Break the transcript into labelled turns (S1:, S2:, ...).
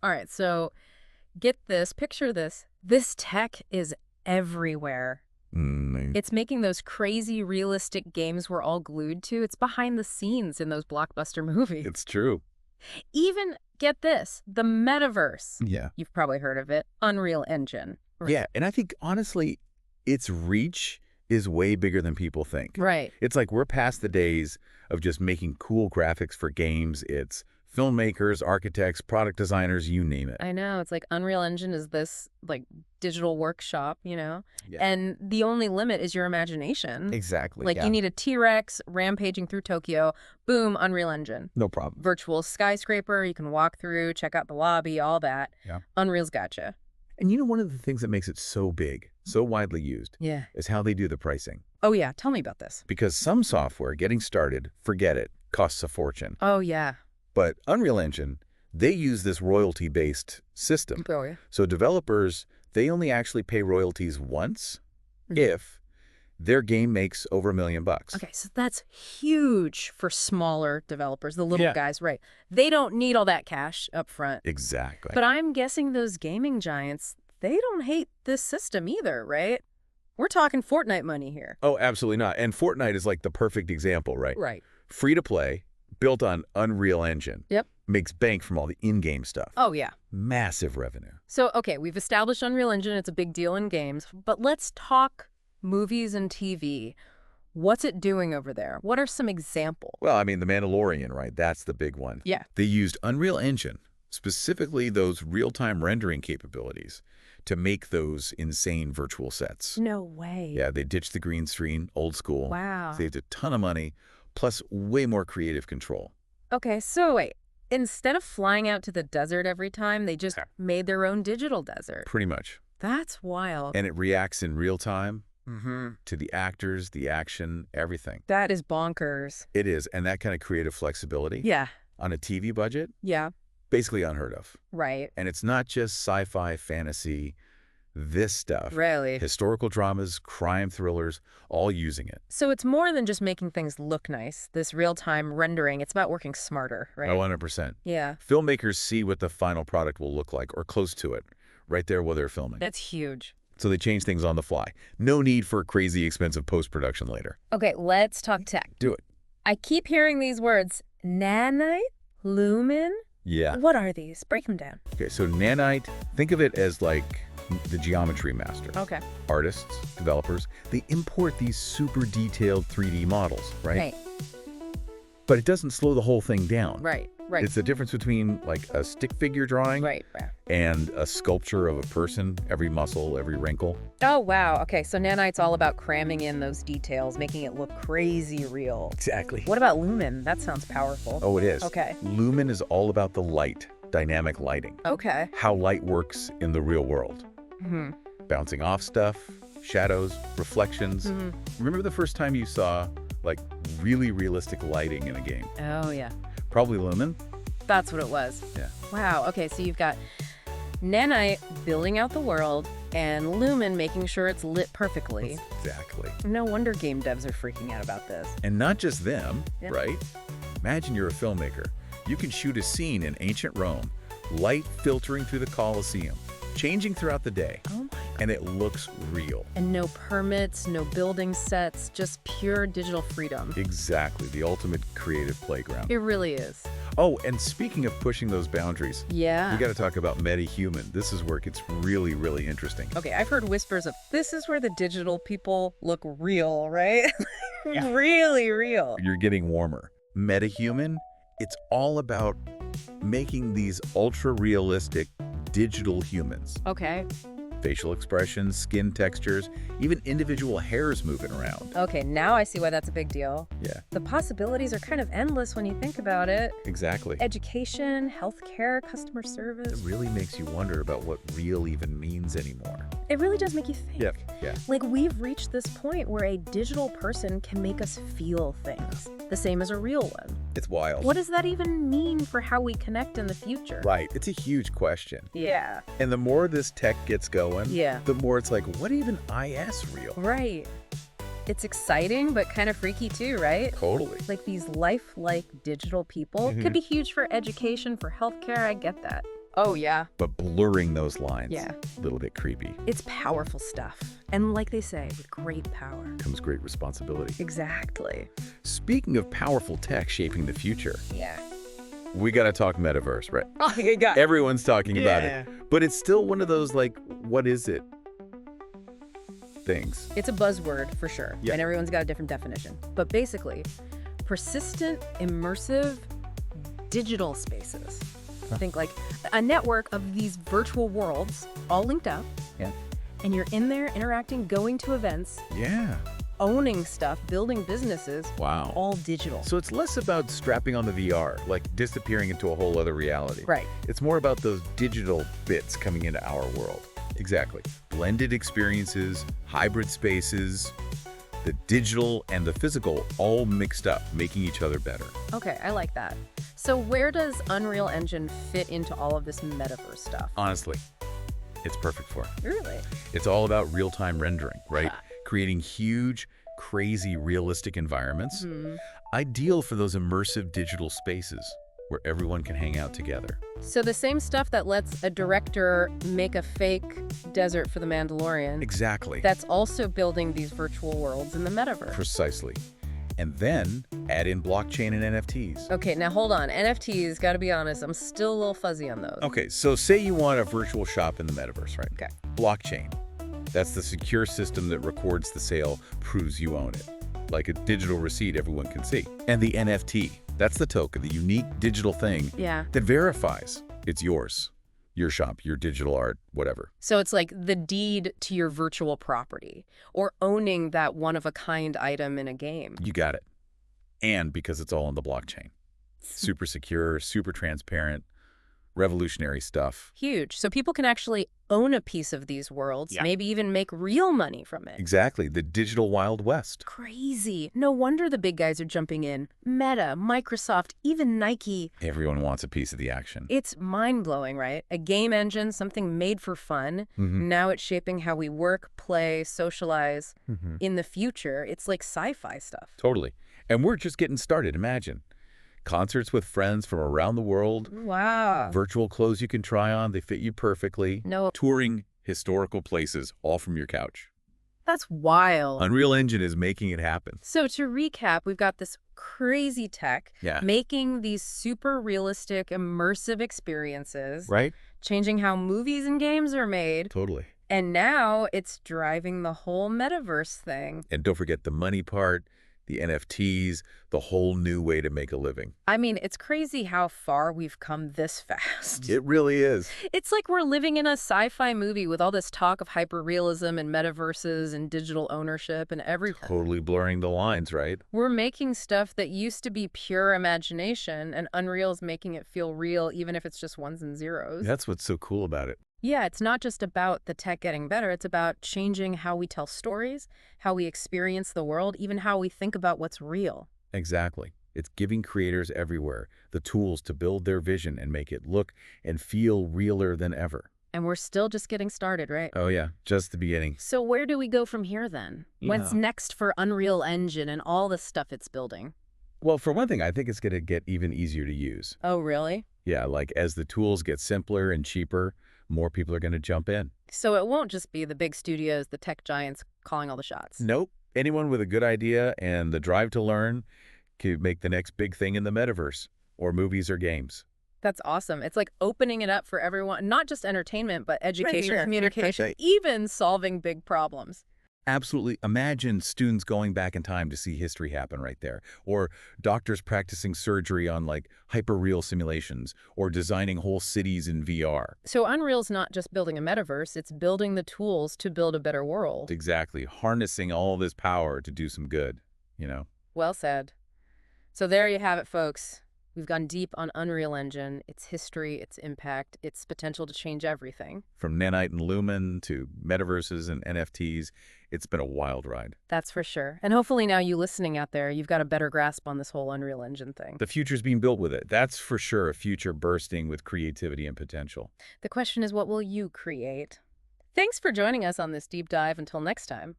S1: All right, so get this, picture this. This tech is everywhere. It's making those crazy realistic games we're all glued to. It's behind the scenes in those blockbuster movies.
S2: It's true.
S1: Even, get this, the Metaverse.
S2: Yeah.
S1: You've probably heard of it. Unreal Engine.
S2: Yeah, and I think, honestly, its reach is way bigger than people think.
S1: Right.
S2: It's like we're past the days of just making cool graphics for games. It's filmmakers, architects, product designers, you name it.
S1: I know. It's like Unreal Engine is this, like, digital workshop, you know?
S2: Yeah.
S1: And the only limit is your imagination.
S2: Exactly.
S1: Like, you need a T-Rex rampaging through Tokyo. Boom, Unreal Engine.
S2: No problem.
S1: Virtual skyscraper, you can walk through, check out the lobby, all that.
S2: Yeah.
S1: Unreal's gotcha.
S2: And you know, one of the things that makes it so big, so widely used,
S1: Yeah.
S2: is how they do the pricing.
S1: Oh, yeah. Tell me about this.
S2: Because some software, getting started, forget it, costs a fortune.
S1: Oh, yeah.
S2: But Unreal Engine, they use this royalty-based system.
S1: Oh, yeah.
S2: So developers, they only actually pay royalties once if their game makes over $1 million.
S1: Okay, so that's huge for smaller developers, the little
S2: Yeah.
S1: guys, right? They don't need all that cash up front.
S2: Exactly.
S1: But I'm guessing those gaming giants, they don't hate this system either, right? We're talking Fortnite money here.
S2: Oh, absolutely not. And Fortnite is like the perfect example, right?
S1: Right.
S2: Free to play, built on Unreal Engine.
S1: Yep.
S2: Makes bank from all the in-game stuff.
S1: Oh, yeah.
S2: Massive revenue.
S1: So, okay, we've established Unreal Engine. It's a big deal in games. But let's talk movies and TV. What's it doing over there? What are some examples?
S2: Well, I mean, The Mandalorian, right? That's the big one.
S1: Yeah.
S2: They used Unreal Engine, specifically those real-time rendering capabilities, to make those insane virtual sets.
S1: No way.
S2: Yeah, they ditched the green screen, old school.
S1: Wow.
S2: Saved a ton of money, plus way more creative control.
S1: Okay, so wait. Instead of flying out to the desert every time, they just made their own digital desert.
S2: Pretty much.
S1: That's wild.
S2: And it reacts in real time to the actors, the action, everything.
S1: That is bonkers.
S2: It is, and that kind of creative flexibility
S1: Yeah.
S2: on a TV budget,
S1: Yeah.
S2: basically unheard of.
S1: Right.
S2: And it's not just sci-fi, fantasy, this stuff.
S1: Really.
S2: Historical dramas, crime thrillers, all using it.
S1: So it's more than just making things look nice. This real-time rendering, it's about working smarter, right?
S2: 100%.
S1: Yeah.
S2: Filmmakers see what the final product will look like, or close to it, right there while they're filming.
S1: That's huge.
S2: So they change things on the fly. No need for crazy expensive post-production later.
S1: Okay, let's talk tech.
S2: Do it.
S1: I keep hearing these words. Nanite? Lumen?
S2: Yeah.
S1: What are these? Break them down.
S2: Okay, so nanite, think of it as like the geometry master.
S1: Okay.
S2: Artists, developers, they import these super detailed 3D models, right?
S1: Right.
S2: But it doesn't slow the whole thing down.
S1: Right. Right.
S2: It's the difference between like a stick figure drawing
S1: Right.
S2: and a sculpture of a person, every muscle, every wrinkle.
S1: Oh, wow. Okay, so Nanite's all about cramming in those details, making it look crazy real.
S2: Exactly.
S1: What about Lumen? That sounds powerful.
S2: Oh, it is.
S1: Okay.
S2: Lumen is all about the light, dynamic lighting,
S1: Okay.
S2: how light works in the real world.
S1: Mm-hmm.
S2: Bouncing off stuff, shadows, reflections.
S1: Mm-hmm.
S2: Remember the first time you saw like really realistic lighting in a game?
S1: Oh, yeah.
S2: Probably Lumen.
S1: That's what it was.
S2: Yeah.
S1: Wow. Okay, so you've got Nanite building out the world and Lumen making sure it's lit perfectly.
S2: Exactly.
S1: No wonder game devs are freaking out about this.
S2: And not just them,
S1: Yeah.
S2: right? Imagine you're a filmmaker. You can shoot a scene in ancient Rome, light filtering through the Colosseum, changing throughout the day,
S1: Oh my God.
S2: and it looks real.
S1: And no permits, no building sets, just pure digital freedom.
S2: Exactly, the ultimate creative playground.
S1: It really is.
S2: Oh, and speaking of pushing those boundaries,
S1: Yeah.
S2: we got to talk about metahuman. This is where it gets really, really interesting.
S1: Okay, I've heard whispers of this is where the digital people look real, right? Really real.
S2: You're getting warmer. Metahuman, it's all about making these ultra-realistic digital humans.
S1: Okay.
S2: Facial expressions, skin textures, even individual hairs moving around.
S1: Okay, now I see why that's a big deal.
S2: Yeah,
S1: The possibilities are kind of endless when you think about it.
S2: exactly.
S1: Education, healthcare, customer
S2: It
S1: service.
S2: really makes you wonder about what real even means anymore.
S1: It really does make you think.
S2: Yeah.
S1: Like, we've reached this point where a digital person can make us feel things, the same as a real one.
S2: It's wild.
S1: What does that even mean for how we connect in the future?
S2: Right, it's a huge question.
S1: Yeah.
S2: And the more this tech gets going,
S1: Yeah.
S2: the more it's like, what even is real?
S1: Right. It's exciting, but kind of freaky too, right?
S2: Totally.
S1: Like, these lifelike digital people could be huge for education, for healthcare. I get that. Oh, yeah.
S2: but blurring those lines.
S1: Yeah.
S2: A little bit creepy.
S1: It's powerful stuff. And like they say, with great power
S2: Comes great responsibility.
S1: Exactly.
S2: Speaking of powerful tech shaping the future,
S1: Yeah.
S2: we got to talk metaverse, right?
S1: Oh, you got it.
S2: Everyone's talking about it. But it's still one of those, like, what is it things.
S1: It's a buzzword for sure.
S2: Yeah.
S1: And everyone's got a different definition. But basically, persistent, immersive, digital spaces. Think like a network of these virtual worlds all linked up.
S2: Yeah.
S1: And you're in there interacting, going to events,
S2: Yeah.
S1: owning stuff, building businesses,
S2: Wow.
S1: all digital.
S2: So it's less about strapping on the VR, like disappearing into a whole other reality.
S1: Right.
S2: It's more about those digital bits coming into our world. Exactly. Blended experiences, hybrid spaces, the digital and the physical all mixed up, making each other better.
S1: Okay, I like that. So where does Unreal Engine fit into all of this metaverse stuff?
S2: Honestly, it's perfect for it.
S1: Really?
S2: It's all about real-time rendering, right? Creating huge, crazy, realistic environments. Ideal for those immersive digital spaces where everyone can hang out together.
S1: So the same stuff that lets a director make a fake desert for the Mandalorian,
S2: Exactly.
S1: that's also building these virtual worlds in the metaverse.
S2: Precisely. And then add in blockchain and NFTs.
S1: Okay, now hold on. NFTs, gotta be honest, I'm still a little fuzzy on those.
S2: Okay, so say you want a virtual shop in the metaverse, right?
S1: Okay.
S2: Blockchain. That's the secure system that records the sale, proves you own it. Like a digital receipt everyone can see. And the NFT. That's the token, the unique digital thing
S1: Yeah.
S2: that verifies it's yours. Your shop, your digital art, whatever.
S1: So it's like the deed to your virtual property or owning that one-of-a-kind item in a game.
S2: You got it. And because it's all on the blockchain. Super secure, super transparent, revolutionary stuff.
S1: Huge. So people can actually own a piece of these worlds,
S2: Yeah.
S1: maybe even make real money from it.
S2: Exactly, the digital Wild West.
S1: Crazy. No wonder the big guys are jumping in. Meta, Microsoft, even Nike.
S2: Everyone wants a piece of the action.
S1: It's mind-blowing, right? A game engine, something made for fun. Now it's shaping how we work, play, socialize. In the future, it's like sci-fi stuff.
S2: Totally. And we're just getting started, imagine. Concerts with friends from around the world.
S1: Wow.
S2: Virtual clothes you can try on, they fit you perfectly.
S1: No,
S2: Touring historical places, all from your couch.
S1: that's wild.
S2: Unreal Engine is making it happen.
S1: So to recap, we've got this crazy tech
S2: Yeah.
S1: making these super realistic, immersive experiences,
S2: Right?
S1: changing how movies and games are made.
S2: Totally.
S1: And now it's driving the whole metaverse thing.
S2: And don't forget the money part, the NFTs, the whole new way to make a living.
S1: I mean, it's crazy how far we've come this fast.
S2: It really is.
S1: It's like we're living in a sci-fi movie with all this talk of hyperrealism and metaverses and digital ownership and everything.
S2: Totally blurring the lines, right?
S1: We're making stuff that used to be pure imagination, and Unreal's making it feel real, even if it's just ones and zeros.
S2: That's what's so cool about it.
S1: Yeah, it's not just about the tech getting better. It's about changing how we tell stories, how we experience the world, even how we think about what's real.
S2: Exactly. It's giving creators everywhere the tools to build their vision and make it look and feel realer than ever.
S1: And we're still just getting started, right?
S2: Oh yeah, just the beginning.
S1: So where do we go from here then? What's next for Unreal Engine and all the stuff it's building?
S2: Well, for one thing, I think it's going to get even easier to use.
S1: Oh, really?
S2: Yeah, like as the tools get simpler and cheaper, more people are going to jump in.
S1: So it won't just be the big studios, the tech giants calling all the shots.
S2: Nope. Anyone with a good idea and the drive to learn could make the next big thing in the metaverse, or movies or games.
S1: That's awesome. It's like opening it up for everyone, not just entertainment, but education,
S2: Sure.
S1: communication,
S2: Right.
S1: even solving big problems.
S2: Absolutely. Imagine students going back in time to see history happen right there, or doctors practicing surgery on like hyper-real simulations, or designing whole cities in VR.
S1: So Unreal's not just building a metaverse, it's building the tools to build a better world.
S2: Exactly. Harnessing all this power to do some good, you know?
S1: Well said. So there you have it, folks. We've gone deep on Unreal Engine, its history, its impact, its potential to change everything.
S2: From Nanite and Lumen to metaverses and NFTs, it's been a wild ride.
S1: That's for sure. And hopefully now you listening out there, you've got a better grasp on this whole Unreal Engine thing.
S2: The future's being built with it. That's for sure a future bursting with creativity and potential.
S1: The question is, what will you create? Thanks for joining us on this deep dive. Until next time.